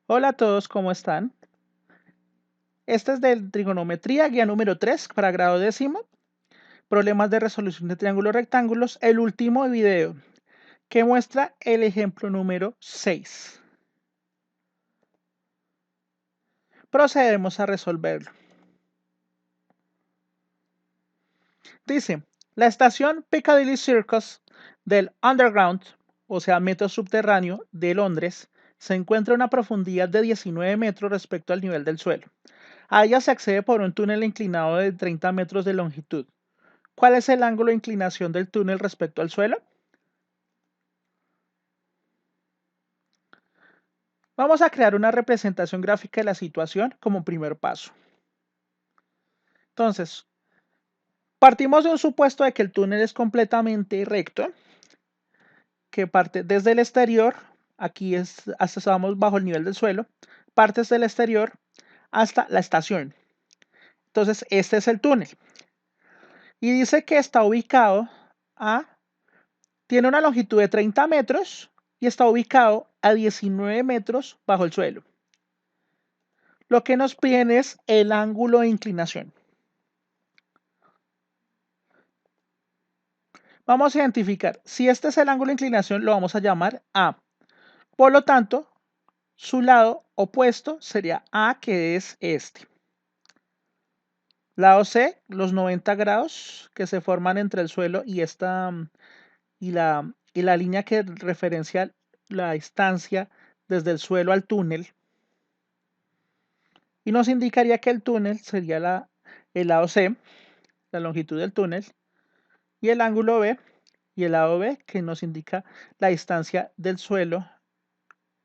Hola a todos, ¿cómo están? Este es de trigonometría, guía número 3 para grado décimo, problemas de resolución de triángulos rectángulos, el último video que muestra el ejemplo número 6. Procedemos a resolverlo. Dice, la estación Piccadilly Circus del Underground, o sea, metro subterráneo de Londres, se encuentra a una profundidad de 19 metros respecto al nivel del suelo. A ella se accede por un túnel inclinado de 30 metros de longitud. ¿Cuál es el ángulo de inclinación del túnel respecto al suelo? Vamos a crear una representación gráfica de la situación como primer paso. Entonces, partimos de un supuesto de que el túnel es completamente recto, que parte desde el exterior, aquí estamos bajo el nivel del suelo, partes del exterior hasta la estación. Entonces, este es el túnel. Y dice que está ubicado tiene una longitud de 30 metros y está ubicado a 19 metros bajo el suelo. Lo que nos piden es el ángulo de inclinación. Vamos a identificar, si este es el ángulo de inclinación, lo vamos a llamar A. Por lo tanto, su lado opuesto sería A, que es este. Lado C, los 90 grados que se forman entre el suelo y la línea que referencia la distancia desde el suelo al túnel. Y nos indicaría que el túnel sería el lado C, la longitud del túnel, y el ángulo B, y el lado B, que nos indica la distancia del suelo,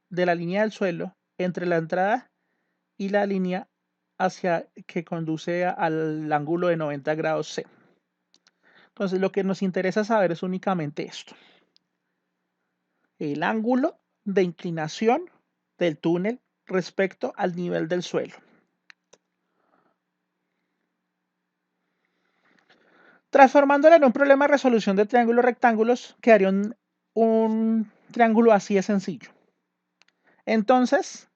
de la línea del suelo, entre la entrada y la línea hacia que conduce al ángulo de 90 grados C. Entonces, lo que nos interesa saber es únicamente esto. El ángulo de inclinación del túnel respecto al nivel del suelo. Transformándolo en un problema de resolución de triángulos rectángulos, quedaría un triángulo así de sencillo. Entonces,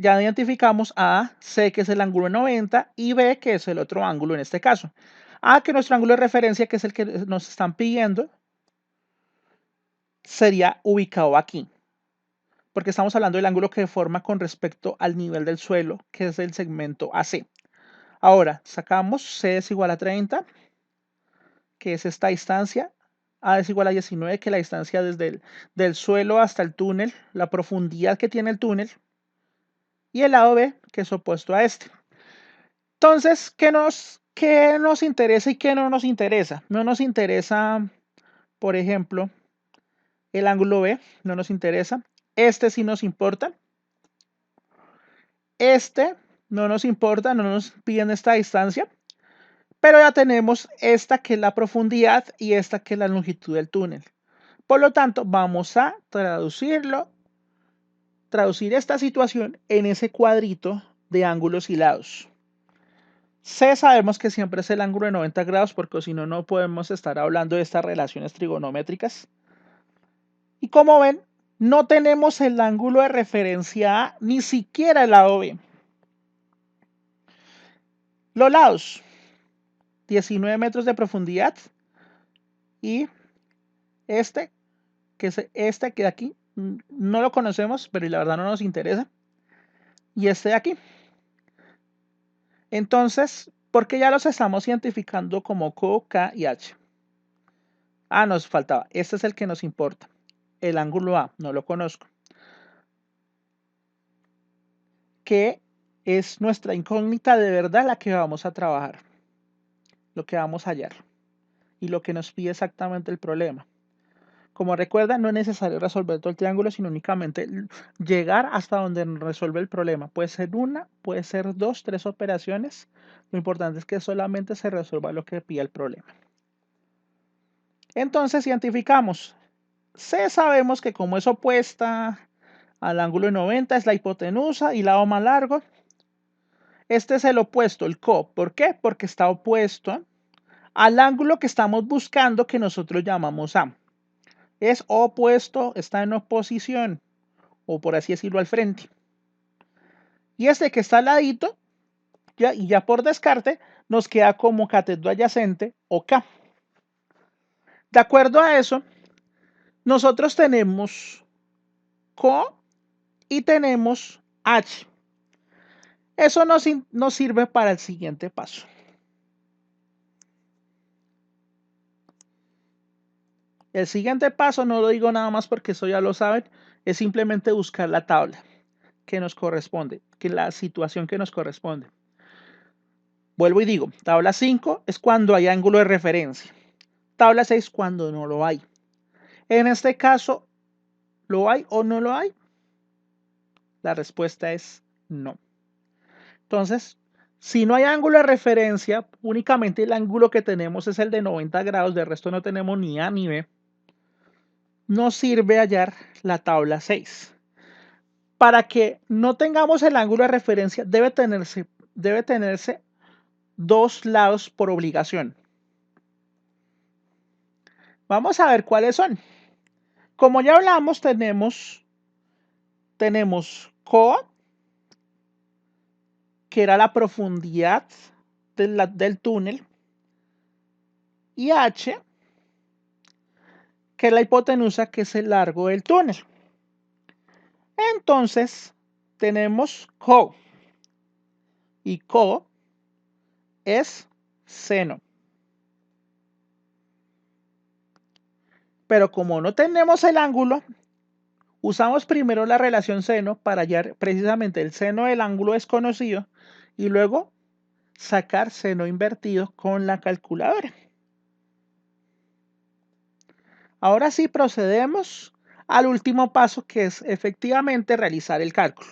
ya identificamos A, C, que es el ángulo de 90, y B, que es el otro ángulo en este caso. A, que nuestro ángulo de referencia, que es el que nos están pidiendo, sería ubicado aquí, porque estamos hablando del ángulo que forma con respecto al nivel del suelo, que es el segmento AC. Ahora, sacamos C es igual a 30, que es esta distancia. A es igual a 19, que es la distancia desde del suelo hasta el túnel, la profundidad que tiene el túnel. Y el lado B, que es opuesto a este. Entonces, qué nos interesa y qué no nos interesa? No nos interesa, por ejemplo, el ángulo B, no nos interesa. Este sí nos importa. Este no nos importa, no nos piden esta distancia. Pero ya tenemos esta que es la profundidad y esta que es la longitud del túnel. Por lo tanto, vamos a traducir esta situación en ese cuadrito de ángulos y lados. C sabemos que siempre es el ángulo de 90 grados porque si no, no podemos estar hablando de estas relaciones trigonométricas. Y como ven, no tenemos el ángulo de referencia A, ni siquiera el lado B. Los lados, 19 metros de profundidad y este, que es este que de aquí, no lo conocemos, pero la verdad no nos interesa. Y este de aquí. Entonces, ¿por qué ya los estamos identificando como Q, K y H? Ah, nos faltaba. Este es el que nos importa. El ángulo A, no lo conozco. Que es nuestra incógnita de verdad la que vamos a trabajar. Lo que vamos a hallar. Y lo que nos pide exactamente el problema. Como recuerdan, no es necesario resolver todo el triángulo, sino únicamente llegar hasta donde resuelve el problema. Puede ser una, puede ser dos, tres operaciones. Lo importante es que solamente se resuelva lo que pide el problema. Entonces identificamos. C sabemos que como es opuesta al ángulo de 90 es la hipotenusa y lado más largo. Este es el opuesto, el CO. ¿Por qué? Porque está opuesto al ángulo que estamos buscando que nosotros llamamos A. Es opuesto, está en oposición o por así decirlo, al frente. Y este que está al ladito, y ya por descarte, nos queda como cateto adyacente o K. De acuerdo a eso, nosotros tenemos CO y tenemos H. Eso nos sirve para el siguiente paso. El siguiente paso, no lo digo nada más porque eso ya lo saben, es simplemente buscar la tabla que nos corresponde, que la situación que nos corresponde. Vuelvo y digo, tabla 5 es cuando hay ángulo de referencia. Tabla 6 cuando no lo hay. En este caso, ¿lo hay o no lo hay? La respuesta es no. Entonces, si no hay ángulo de referencia, únicamente el ángulo que tenemos es el de 90 grados, de resto no tenemos ni A ni B, nos sirve hallar la tabla 6. Para que no tengamos el ángulo de referencia, debe tenerse dos lados por obligación. Vamos a ver cuáles son. Como ya hablamos, tenemos CO, que era la profundidad del túnel, y H, que es la hipotenusa, que es el largo del túnel. Entonces, tenemos CO, y CO es seno. Pero como no tenemos el ángulo, usamos primero la relación seno para hallar precisamente el seno del ángulo desconocido y luego sacar seno invertido con la calculadora. Ahora sí procedemos al último paso, que es efectivamente realizar el cálculo.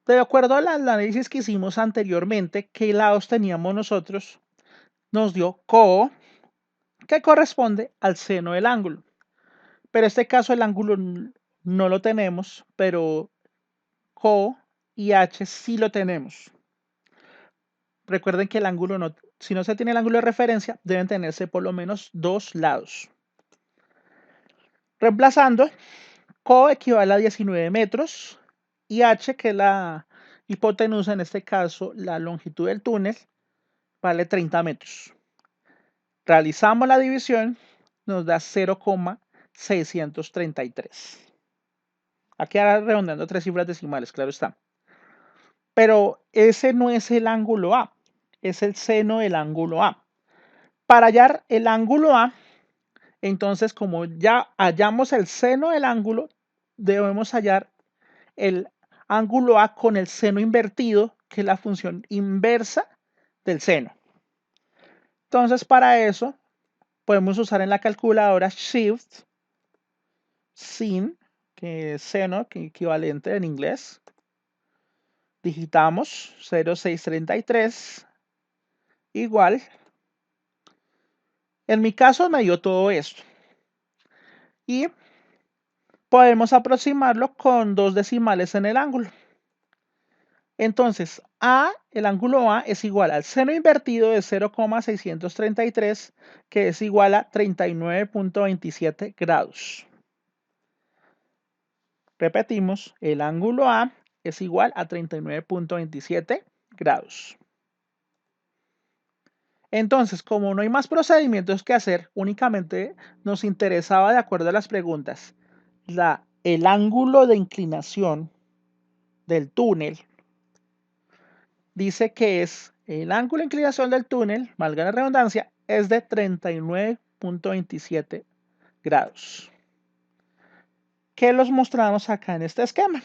De acuerdo al análisis que hicimos anteriormente, ¿qué lados teníamos nosotros? Nos dio CO, que corresponde al seno del ángulo. Pero en este caso el ángulo no lo tenemos, pero CO y H sí lo tenemos. Recuerden que el ángulo si no se tiene el ángulo de referencia, deben tenerse por lo menos dos lados. Reemplazando, CO equivale a 19 metros y H, que es la hipotenusa, en este caso la longitud del túnel, vale 30 metros. Realizamos la división, nos da 0,633. Aquí ahora redondeando tres cifras decimales, claro está. Pero ese no es el ángulo A, es el seno del ángulo A. Para hallar el ángulo A, entonces como ya hallamos el seno del ángulo, debemos hallar el ángulo A con el seno invertido, que es la función inversa del seno. Entonces, para eso, podemos usar en la calculadora Shift, Sin, que es seno, que es equivalente en inglés. Digitamos 0,633 igual. En mi caso me dio todo esto. Y podemos aproximarlo con dos decimales en el ángulo. Entonces, el ángulo A es igual al seno invertido de 0,633, que es igual a 39,27 grados. Repetimos, el ángulo A es igual a 39,27 grados. Entonces, como no hay más procedimientos que hacer, únicamente nos interesaba, de acuerdo a las preguntas, el ángulo de inclinación del túnel. Dice que es el ángulo de inclinación del túnel, valga la redundancia, es de 39,27 grados. ¿Qué los mostramos acá en este esquema?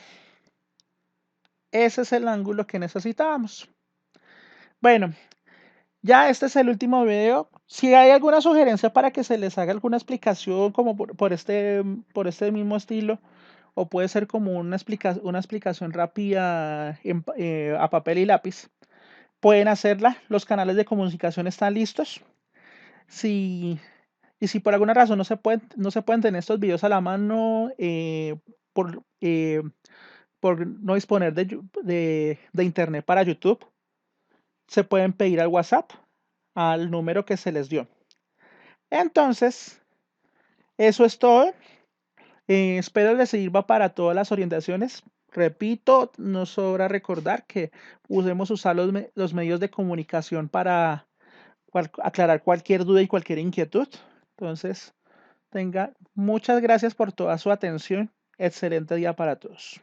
Ese es el ángulo que necesitábamos. Bueno, ya este es el último video. Si hay alguna sugerencia para que se les haga alguna explicación como por este mismo estilo, o puede ser como una explicación rápida a papel y lápiz, pueden hacerla. Los canales de comunicación están listos. Y si por alguna razón no se pueden tener estos videos a la mano por, eh, por no disponer de internet para YouTube, se pueden pedir al WhatsApp, al número que se les dio. Entonces, eso es todo. Espero les sirva para todas las orientaciones. Repito, nos sobra recordar que usemos usar los medios de comunicación para aclarar cualquier duda y cualquier inquietud. Entonces, muchas gracias por toda su atención. Excelente día para todos.